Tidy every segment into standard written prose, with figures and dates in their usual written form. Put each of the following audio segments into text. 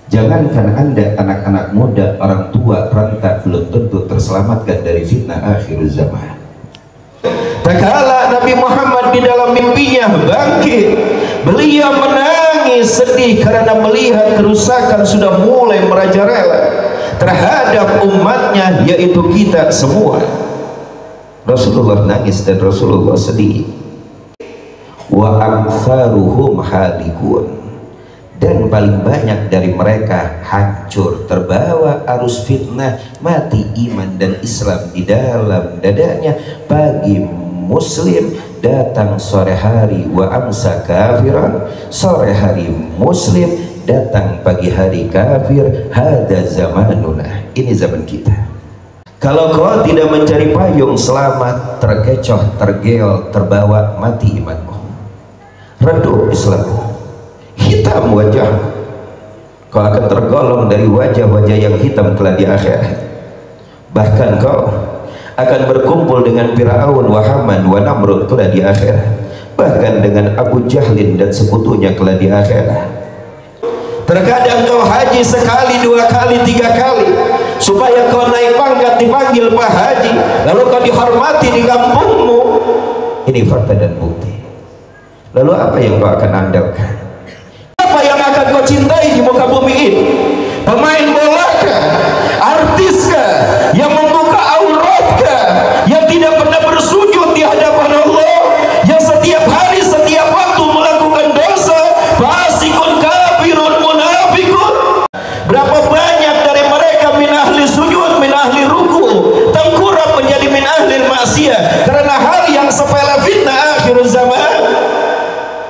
Jangankan Anda, anak-anak muda, orang tua, renta, belum tentu terselamatkan dari fitnah akhir zaman. Tak Nabi Muhammad di dalam mimpinya bangkit, beliau menangis sedih karena melihat kerusakan sudah mulai merajalela terhadap umatnya, yaitu kita semua. Rasulullah nangis dan Rasulullah sedih. Wa aktsaruhum halikun, dan paling banyak dari mereka hancur terbawa arus fitnah, mati iman dan Islam di dalam dadanya. Pagi muslim datang sore hari, wa amsa kafiran, sore hari muslim datang pagi hari kafir. Hada zamanuna, ini zaman kita. Kalau kau tidak mencari payung selamat, terkecoh, tergeol, terbawa, mati imanmu, redup Islammu, hitam wajah, kau akan tergolong dari wajah-wajah yang hitam kelak di akhirat. Bahkan kau akan berkumpul dengan Fir'aun wa Haman wa Namrud kelak di akhirat, bahkan dengan Abu Jahlin dan sekutunya kelak di akhirat. Terkadang kau haji sekali, dua kali, tiga kali supaya kau naik pangkat dipanggil Pak Haji, lalu kau dihormati di kampungmu. Ini fakta dan bukti. Lalu apa yang kau akan andalkan? Apa yang akan kau cintai di muka bumi ini? Pemain bolakah? Artiskah? Yang membuka auratkah? Yang tidak pernah bersujud di hadapan Allah? Yang setiap hari, setiap waktu melakukan dosa? Fasikun, kafirun, munafikun. Berapa banyak dari mereka min ahli sujud, min ahli ruku, tengkurap menjadi min ahli maksiat karena hal yang sepele, fitnah akhir zaman.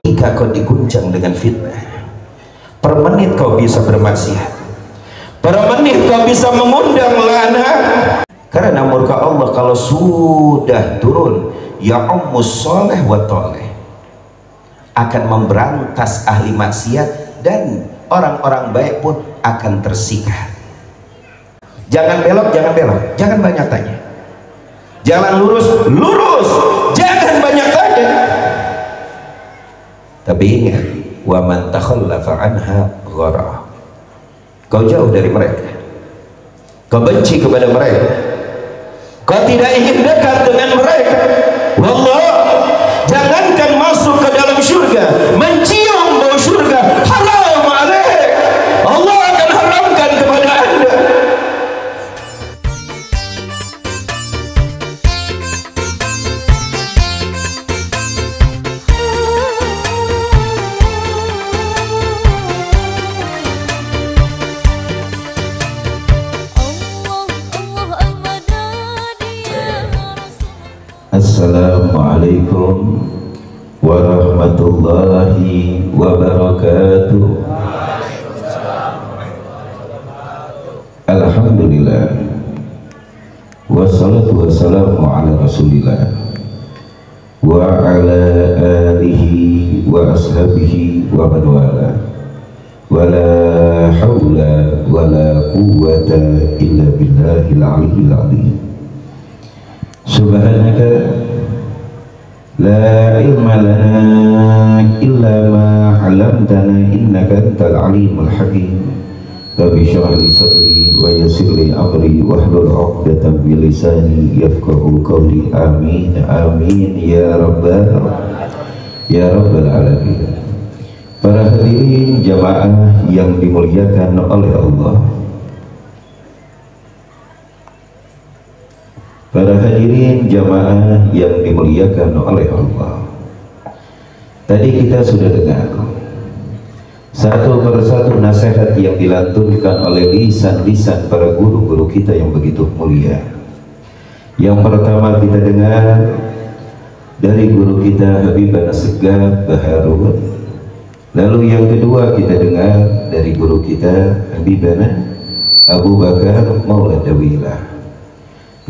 Jika kau diguncang dengan fitnah, per menit kau bisa bermaksiat, per menit kau bisa mengundang laknat. Karena murka Allah kalau sudah turun, ya ummus soleh wa toleh, akan memberantas ahli maksiat dan orang-orang baik pun akan tersikat. Jangan belok, jangan belok, jangan banyak tanya. Jalan lurus, lurus, jangan banyak tanya. Tapi ingat, wa man takhallafa anha ghara. Kau jauh dari mereka, kau benci kepada mereka, kau tidak ingin dekat dengan mereka. Wallah, jangankan masuk ke dalam surga, mencium bau surga haram alaik. Allah akan haramkan kepada Anda. Assalamualaikum warahmatullahi wabarakatuh. Alhamdulillah, wassalatu wassalamu ala rasulillah wa ala alihi wa ashabihi wa man wala, wa la hawla wa la quwwata illa billahil aliyyil azim. Subhanaka la ilma lana illa ma 'allamtana innaka antal alimul hakim. Rabbi shrah li sadri wa yassir li amri wahlul 'uqdatam min lisani yafqahu qawli. Amin amin ya rabbal alamin. Para hadirin jamaah yang dimuliakan oleh Allah, para hadirin jamaah yang dimuliakan oleh Allah, tadi kita sudah dengar satu persatu nasihat yang dilantunkan oleh lisan-lisan para guru-guru kita yang begitu mulia. Yang pertama kita dengar dari guru kita Habibana Segaf Baharun, lalu yang kedua kita dengar dari guru kita Habibana Abu Bakar Maulana Dawilah,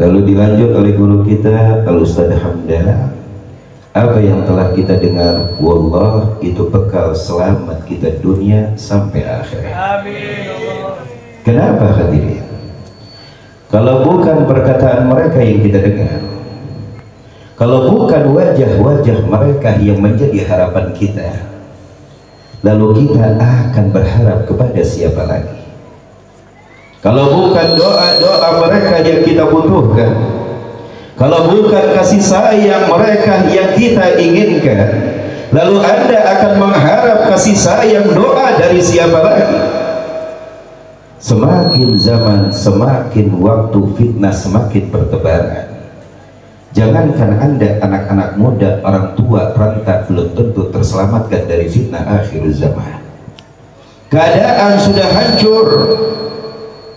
lalu dilanjut oleh guru kita Al-Ustaz Hamdah. Apa yang telah kita dengar, wallah itu bekal selamat kita dunia sampai akhirat. Amin. Kenapa hadirin? Kalau bukan perkataan mereka yang kita dengar, kalau bukan wajah-wajah mereka yang menjadi harapan kita, lalu kita akan berharap kepada siapa lagi kalau bukan doa-doa mereka yang kita butuhkan, kalau bukan kasih sayang mereka yang kita inginkan, lalu Anda akan mengharap kasih sayang doa dari siapa lagi? Semakin zaman, semakin waktu, fitnah semakin bertebaran. Jangankan Anda, anak-anak muda, orang tua, perantau, belum tentu terselamatkan dari fitnah akhir zaman. Keadaan sudah hancur,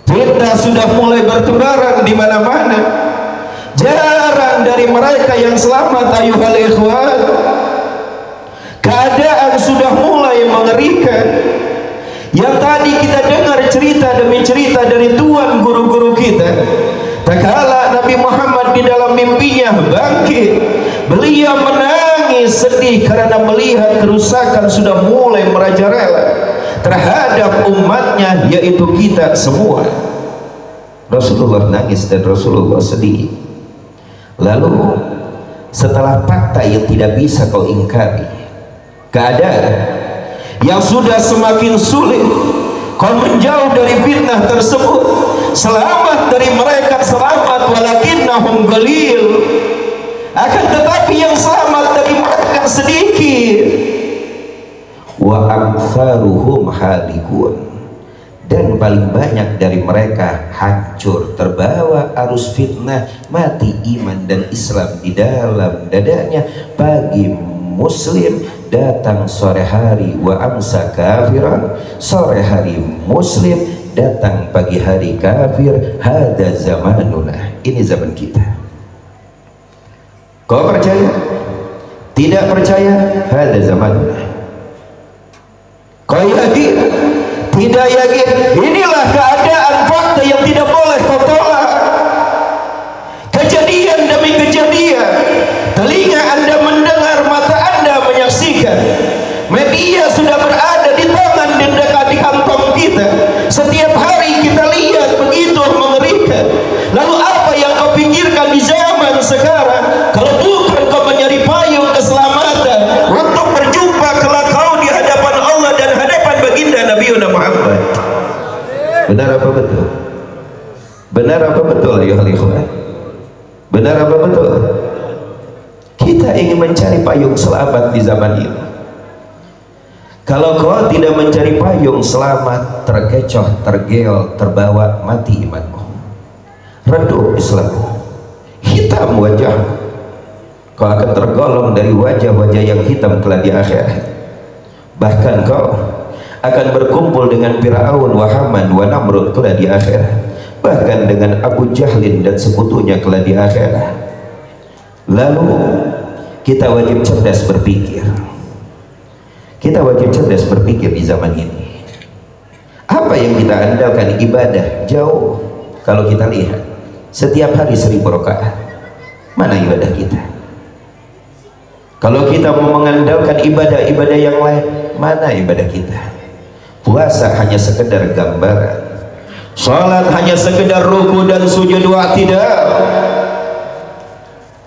fitnah sudah mulai bertebaran di mana-mana. Jarang dari mereka yang selamat, ayuhal ikhwan. Keadaan sudah mulai mengerikan. Yang tadi kita dengar cerita demi cerita dari tuan guru-guru kita, tak kala Nabi Muhammad di dalam mimpinya bangkit, beliau menangis sedih karena melihat kerusakan sudah mulai merajalela terhadap umatnya, yaitu kita semua. Rasulullah nangis dan Rasulullah sedih. Lalu setelah fakta yang tidak bisa kau ingkari, keadaan yang sudah semakin sulit, kau menjauh dari fitnah tersebut, selamat dari mereka selamat, walakinnahum qalil, akan tetapi yang selamat dari mereka sedikit. Wa aktsaruhum halikun, dan paling banyak dari mereka hancur terbawa arus fitnah, mati iman dan Islam di dalam dadanya. Bagi muslim datang sore hari wa amsa kafiran, sore hari muslim datang pagi hari kafir. Hada zamanuna, ini zaman kita. Kau percaya? Tidak percaya? Hada zamanuna. Kau yakin? Tidak yakin? Inilah keadaan fakta yang tidak boleh kau tolak. Kejadian demi kejadian, telinga Anda mendengar, mata Anda menyaksikan. Media sudah berada di tangan dan dekat di kantong kita. Setiap hari kita lihat, begitu mengerikan. Lalu apa yang kau pikirkan di zaman sekarang kalau bukan kau mencari payung keselamatan untuk berjumpa kelak kau di hadapan Allah dan hadapan baginda Nabi Muhammad? Benar apa betul? Benar apa betul ya ikhwan? Benar apa betul? Kita ingin mencari payung selamat di zaman ini. Kalau kau tidak mencari payung selamat, terkecoh, tergeol, terbawa, mati imanmu, redup Islammu, hitam wajah, kau akan tergolong dari wajah-wajah yang hitam kelak di akhirat. Bahkan kau akan berkumpul dengan Fir'aun wa Haman wa Namrud kelak di akhirat, bahkan dengan Abu Jahlin dan sekutunya kelak di akhirat. Lalu kita wajib cerdas berpikir. Kita wajib cerdas berpikir di zaman ini. Apa yang kita andalkan? Ibadah jauh. Kalau kita lihat setiap hari 1000 rakaat, mana ibadah kita? Kalau kita mau mengandalkan ibadah-ibadah yang lain, mana ibadah kita? Puasa hanya sekedar gambaran, salat hanya sekedar ruku dan sujud wa tidak.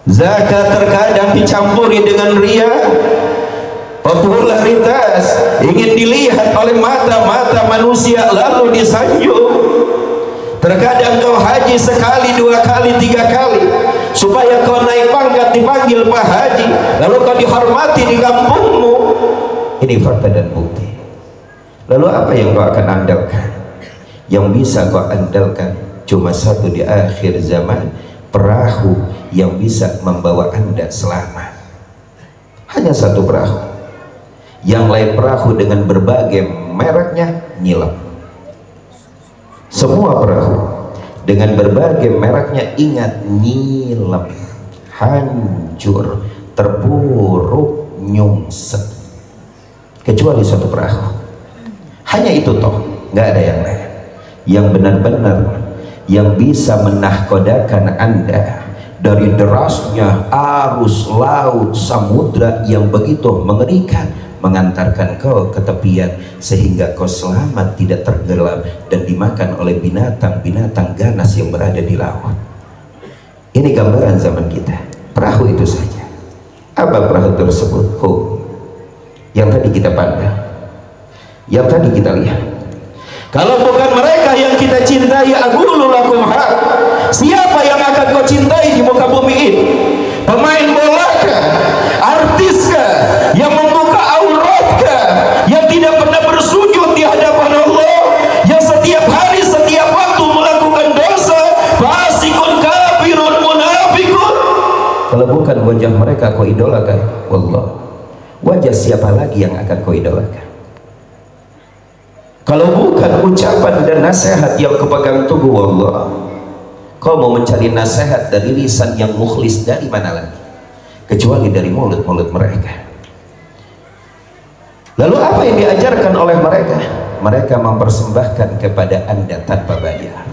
Zakat terkadang dicampuri dengan riya, popularitas, ingin dilihat oleh mata-mata manusia lalu disanjung. Terkadang kau haji sekali, 2 kali, 3 kali supaya kau naik pangkat dipanggil Pak Haji, lalu kau dihormati di kampungmu. Ini fakta dan bukti. Lalu apa yang kau akan andalkan? Yang bisa kau andalkan cuma satu di akhir zaman, perahu yang bisa membawa Anda selamat. Hanya satu perahu. Yang lain perahu dengan berbagai mereknya nyilam. Semua perahu dengan berbagai mereknya, ingat, nyilam, hancur, terpuruk, nyungsep. Kecuali satu perahu. Hanya itu toh, nggak ada yang lain. Yang benar-benar yang bisa menahkodakan Anda dari derasnya arus laut samudra yang begitu mengerikan, mengantarkan kau ke tepian sehingga kau selamat, tidak tenggelam dan dimakan oleh binatang-binatang ganas yang berada di laut. Ini gambaran zaman kita. Perahu itu saja. Apa perahu tersebut? Yang tadi kita pandang. yang tadi kita lihat. Kalau bukan mereka yang kita cintai, aqulu lakum haq, siapa yang akan kau cintai di muka bumi ini? Pemain bola kah? Artis kah? Yang membuka aurat kah? Yang tidak pernah bersujud di hadapan Allah, yang setiap hari setiap waktu melakukan dosa, fasikun kafirun munafikun. Kalau bukan wajah mereka kau idolakan, wallah, wajah siapa lagi yang akan kau idolakan? Kalau bukan ucapan dan nasihat yang kepegang teguh, wallah, kau mau mencari nasihat dari lisan yang mukhlis dari mana lagi kecuali dari mulut-mulut mereka. Lalu apa yang diajarkan oleh mereka? Mereka mempersembahkan kepada Anda tanpa bayar.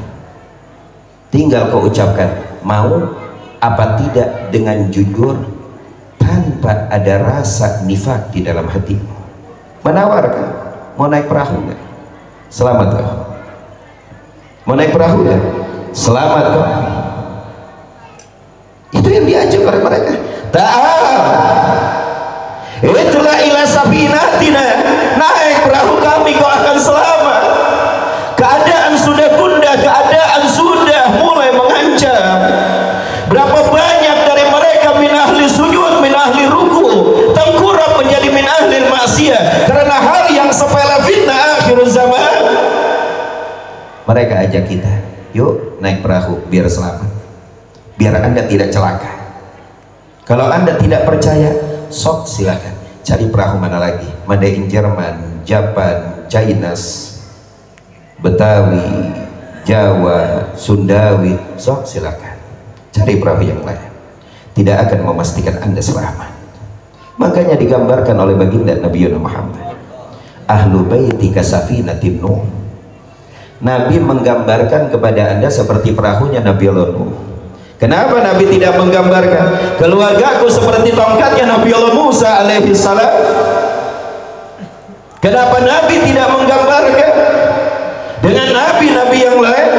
Tinggal kau ucapkan mau apa tidak dengan jujur, tanpa ada rasa nifak di dalam hatimu. Menawarkan, mau naik perahu nggak? Selamat kau. Mau naik perahu nggak? Selamat kau. Itu yang diajak oleh mereka. Itulah ila safinatina, naik perahu kami kau akan selamat. Keadaan sudah gundah, keadaan sudah mulai mengancam. Berapa banyak dari mereka min ahli sujud, min ahli ruku, tengkurap menjadi min ahli maksiat karena hal yang sepele, fitnah akhir zaman. Mereka ajak kita, yuk naik perahu biar selamat, biar Anda tidak celaka. Kalau Anda tidak percaya, sok silakan cari perahu mana lagi, Madain Jerman, Japan, Chinas, Betawi, Jawa, Sundawi, sok silakan cari perahu yang lain, tidak akan memastikan Anda selamat. Makanya digambarkan oleh baginda Nabi Muhammad, ahlu baiti kasafinatin Nuh. Nabi menggambarkan kepada Anda seperti perahunya Nabi Nuh. Kenapa Nabi tidak menggambarkan keluargaku seperti tongkatnya Nabi Allah Musa alaihi salam? Kenapa Nabi tidak menggambarkan dengan nabi-nabi yang lain?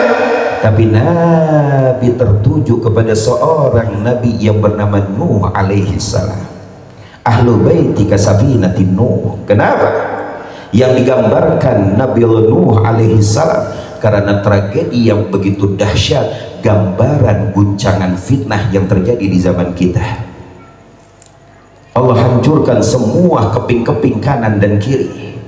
Tapi Nabi tertuju kepada seorang Nabi yang bernama Nuh alaihi salam. Ahlu baiti kasafinatin Nuh. Kenapa yang digambarkan Nabi Nuh alaihi salam? Karena tragedi yang begitu dahsyat, gambaran guncangan fitnah yang terjadi di zaman kita. Allah hancurkan semua keping-keping kanan dan kiri,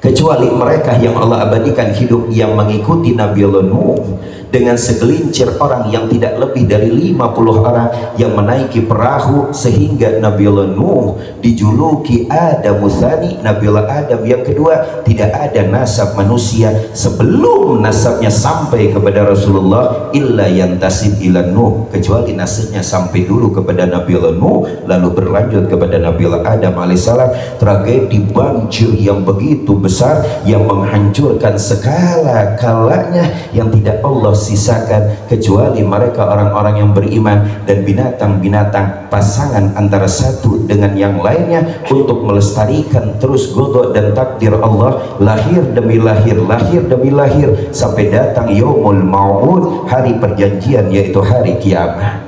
kecuali mereka yang Allah abadikan hidup yang mengikuti Nabi Nuh dengan segelintir orang yang tidak lebih dari 50 orang yang menaiki perahu, sehingga Nabi Nuh dijuluki Adam Tsani, Nabi Adam yang kedua. Tidak ada nasab manusia sebelum nasabnya sampai kepada Rasulullah illa yantasib ila Nuh, kecuali nasibnya sampai dulu kepada Nabi Nuh lalu berlanjut kepada Nabi Adam alaihissalam. Tragedi banjir yang begitu besar yang menghancurkan segala kalanya yang tidak Allah sisakan kecuali mereka orang-orang yang beriman, dan binatang-binatang pasangan antara satu dengan yang lainnya untuk melestarikan terus godok dan takdir Allah, lahir demi lahir, lahir demi lahir, sampai datang yaumul mau'ud, hari perjanjian, yaitu hari kiamat.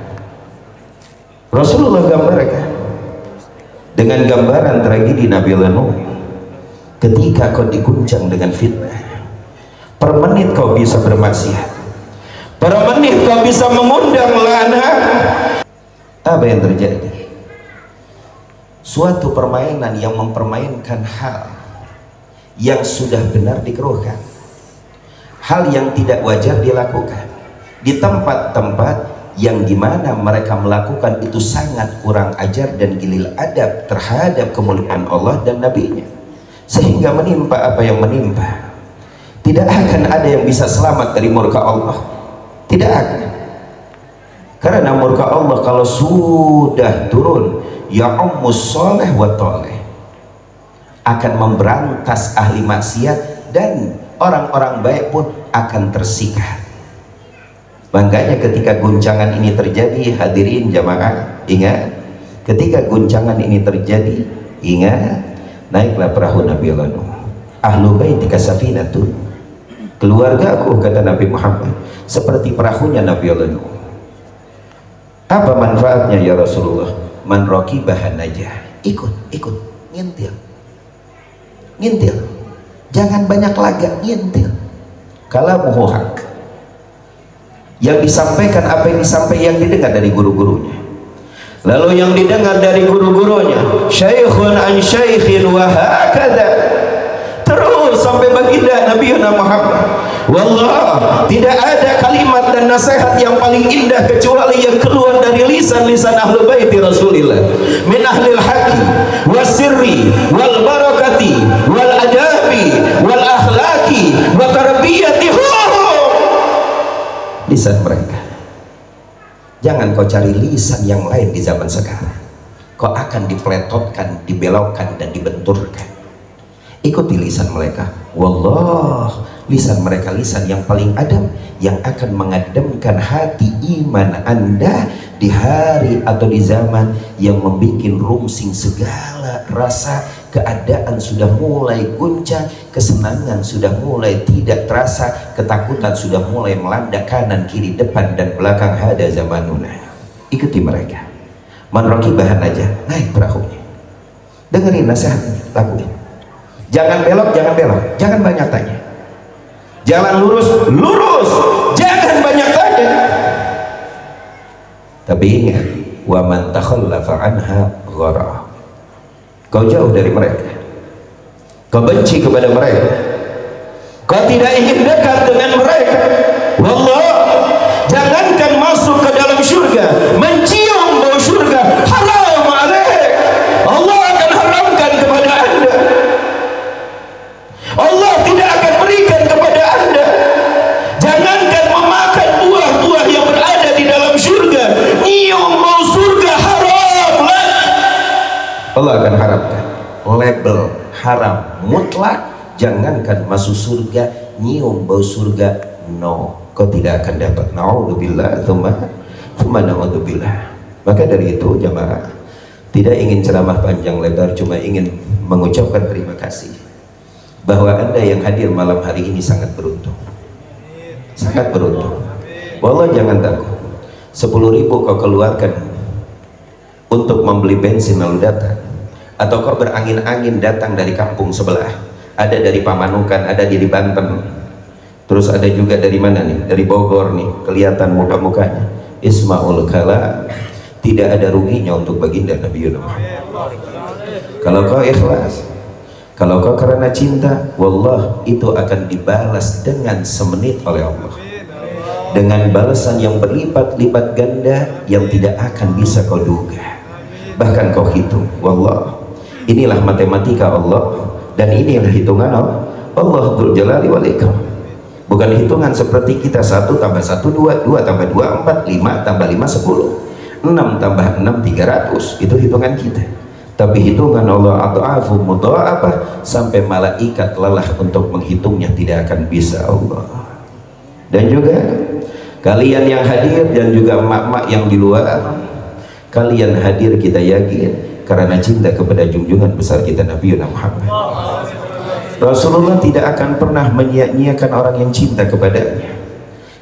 Rasulullah gambarkan dengan gambaran tragedi Nabi Nuh. Ketika kau diguncang dengan fitnah, per menit kau bisa bermaksiat, per menit kau bisa mengundang laknat. Apa yang terjadi? Suatu permainan yang mempermainkan hal yang sudah benar dikeruhkan, hal yang tidak wajar dilakukan di tempat-tempat yang dimana mereka melakukan itu sangat kurang ajar dan gilil adab terhadap kemuliaan Allah dan Nabi-Nya, sehingga menimpa apa yang menimpa. Tidak akan ada yang bisa selamat dari murka Allah, tidak akan. Karena murka Allah kalau sudah turun, ya ummus soleh wa toleh, akan memberantas ahli maksiat dan orang-orang baik pun akan tersikat. Makanya ketika guncangan ini terjadi, hadirin jamaah, ingat, ketika guncangan ini terjadi, ingat, naiklah perahu Nabi Nuh. Ahlu baiti kasafinatun, keluargaku, kata Nabi Muhammad, seperti perahunya Nabi Nuh. Apa manfaatnya ya Rasulullah? Man raqibahan najah, ikut ngintil. Jangan banyak lagak, nyentil. Kalamuhu haq. Yang disampaikan apa yang disampaikan, yang didengar dari guru-gurunya. Lalu yang didengar dari guru-gurunya, syaikhun an syaikhin wa hakadha. Terus sampai baginda Nabi Muhammad. Wallah, tidak ada kalimat dan nasihat yang paling indah kecuali yang keluar dari lisan-lisan ahlu baiti Rasulillah, min ahlil haqqi wasirri wal barakati wal adabi wal akhlaqi wa tarbiyatihu. Lisan mereka. Jangan kau cari lisan yang lain di zaman sekarang. Kau akan dipletotkan, dibelokkan dan dibenturkan. Ikuti lisan mereka. Wallah, lisan mereka lisan yang paling adem, yang akan mengademkan hati iman Anda di hari atau di zaman yang membuat rungsing segala rasa. Keadaan sudah mulai guncang, kesenangan sudah mulai tidak terasa, ketakutan sudah mulai melanda kanan kiri depan dan belakang. Hada zamanuna. Ikuti mereka. Man raqibahan aja, naik perahunya, dengerin nasihatnya, lakuin. Jangan belok, jangan belok, jangan banyak tanya. Jalan lurus, lurus, jangan banyak tanya. Tapi ingat, wa man takhallafa anha ghara. Kau jauh dari mereka, kau benci kepada mereka, kau tidak ingin dekat dengan mereka. Wallah, jangankan masuk ke dalam surga, mencium bau surga haram alaik. Allah akan haramkan kepada Anda. Allah tidak akan berikan kepada Anda. Jangankan memakan buah-buah yang berada di dalam surga, nyium bau surga haram. Allah akan haramkan. Label haram mutlak. Jangankan masuk surga, nyium bau surga, no, kau tidak akan dapat. Na'udzubillah, tsumma na'udzubillah. Maka dari itu jamaah, tidak ingin ceramah panjang lebar, cuma ingin mengucapkan terima kasih bahwa Anda yang hadir malam hari ini sangat beruntung, sangat beruntung. Wallah, jangan takut. 10.000 kau keluarkan untuk membeli bensin lalu datang, atau kau berangin-angin datang dari kampung sebelah, ada dari Pamanukan, ada di Banten, terus ada juga dari mana nih, dari Bogor nih, kelihatan muka-mukanya. Ismaul kala, tidak ada ruginya untuk baginda Nabi Muhammad. Kalau kau ikhlas, kalau kau karena cinta, wallah itu akan dibalas dengan semenit oleh Allah, dengan balasan yang berlipat-lipat ganda yang tidak akan bisa kau duga, bahkan kau hitung. Wallah, inilah matematika Allah, dan inilah hitungan Allah Dzul Jalali wal Ikram. Bukan hitungan seperti kita 1 tambah 1 2, 2 tambah 2 4, 5 tambah 5 10, 6 tambah 6 300. Itu hitungan kita. Tapi hitungan Allah adha'afu mudha'afah, sampai malaikat lelah untuk menghitungnya, tidak akan bisa Allah. Dan juga kalian yang hadir dan juga emak-emak yang di luar, kalian hadir kita yakin karena cinta kepada junjungan besar kita Nabi Muhammad. Rasulullah tidak akan pernah menyia-nyiakan orang yang cinta kepadanya.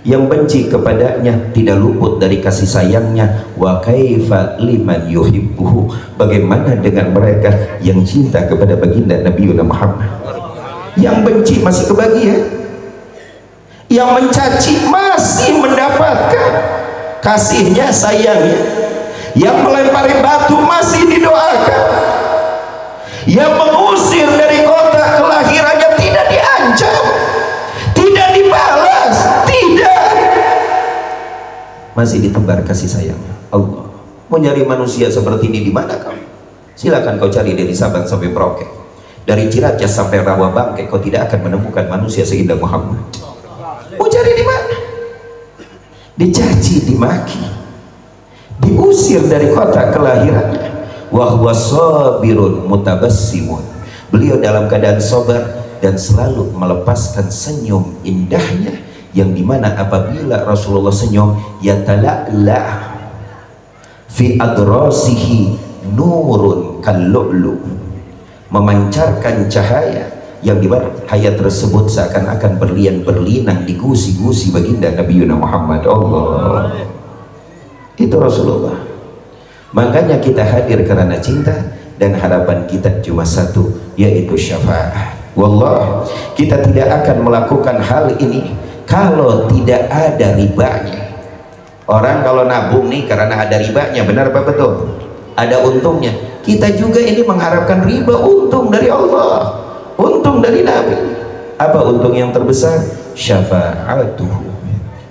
Yang benci kepadanya tidak luput dari kasih sayangnya. Wa kaifa liman yuhibbuhu, bagaimana dengan mereka yang cinta kepada baginda Nabi Muhammad. Yang benci masih kebagian, yang mencaci masih mendapatkan kasihnya, sayangnya. Yang melempari batu masih didoakan. Yang mengusir dari kota kelahirannya tidak diancam, tidak dibalas, tidak, masih ditebar kasih sayangnya. Allah mau nyari manusia seperti ini di mana kamu? Silakan kau cari dari Sabang sampai Merauke, dari Ciracas sampai Rawabangke, kau tidak akan menemukan manusia seindah Muhammad. Mau cari di mana? Dicaci, dimaki, diusir dari kota kelahirannya. Wa huwa sabirun mutabassimun, beliau dalam keadaan sabar dan selalu melepaskan senyum indahnya, yang dimana apabila Rasulullah senyum, yatala'la fi adrasihi nurun kallu'lu, memancarkan cahaya yang dimana cahaya tersebut seakan-akan berlian berlinang di gusi-gusi baginda Nabi Muhammad. Allah, itu Rasulullah. Makanya kita hadir karena cinta, dan harapan kita cuma satu, yaitu syafaat. Wallah, kita tidak akan melakukan hal ini kalau tidak ada ribanya. Orang kalau nabung nih karena ada ribanya, benar apa betul? Ada untungnya. Kita juga ini mengharapkan riba, untung dari Allah, untung dari Nabi. Apa untung yang terbesar? Syafa'atuhu,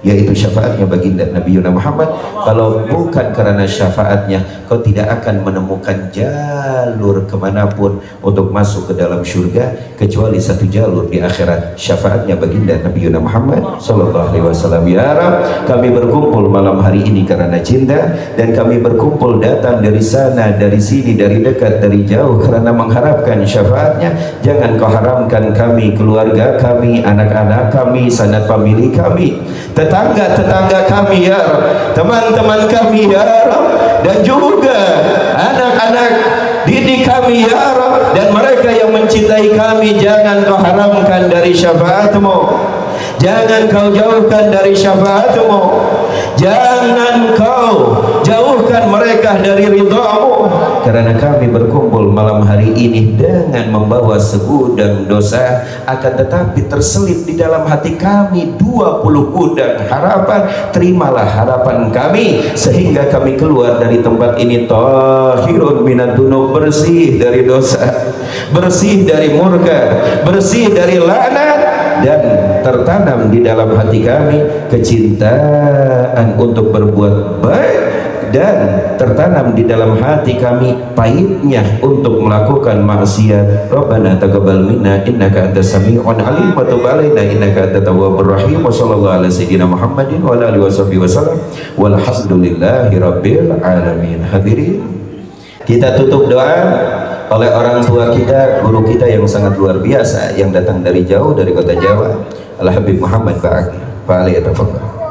yaitu syafaatnya baginda Nabi Muhammad. Kalau bukan karena syafaatnya, kau tidak akan menemukan jalur kemanapun untuk masuk ke dalam surga kecuali satu jalur di akhirat, syafaatnya baginda Nabi Muhammad sallallahu alaihi wasallam. Ya Rab, kami berkumpul malam hari ini karena cinta, dan kami berkumpul datang dari sana, dari sini, dari dekat, dari jauh karena mengharapkan syafaatnya. Jangan kau haramkan kami, keluarga kami, anak-anak kami, sanak famili kami, tetangga-tetangga kami ya Rab, teman-teman kami ya Rab, dan juga anak-anak didik kami ya Rab, dan mereka yang mencintai kami. Jangan kau haramkan dari syafaatmu, jangan kau jauhkan dari syafaatmu, jangan kau jauhkan mereka dari ridhamu. Karena kami berkumpul malam hari ini dengan membawa segudang dosa, akan tetapi terselip di dalam hati kami 20 gudang harapan. Terimalah harapan kami sehingga kami keluar dari tempat ini tahirun minad dunub, bersih dari dosa, bersih dari murka, bersih dari laknat, dan tertanam di dalam hati kami kecintaan untuk berbuat baik, dan tertanam di dalam hati kami pahitnya untuk melakukan maksiat. Rabbana taqabbal minna innaka antas sami'un alim wa tub alaina innaka antat tawwabur rahim. Wa sallallahu ala sayyidina Muhammadin wa ala alihi wasallam walhamdulillahi rabbil alamin. Hadirin, kita tutup doa oleh orang tua kita, guru kita yang sangat luar biasa yang datang dari jauh dari kota Jawa, Al Habib Muhammad Pak Ali. Tafadhol.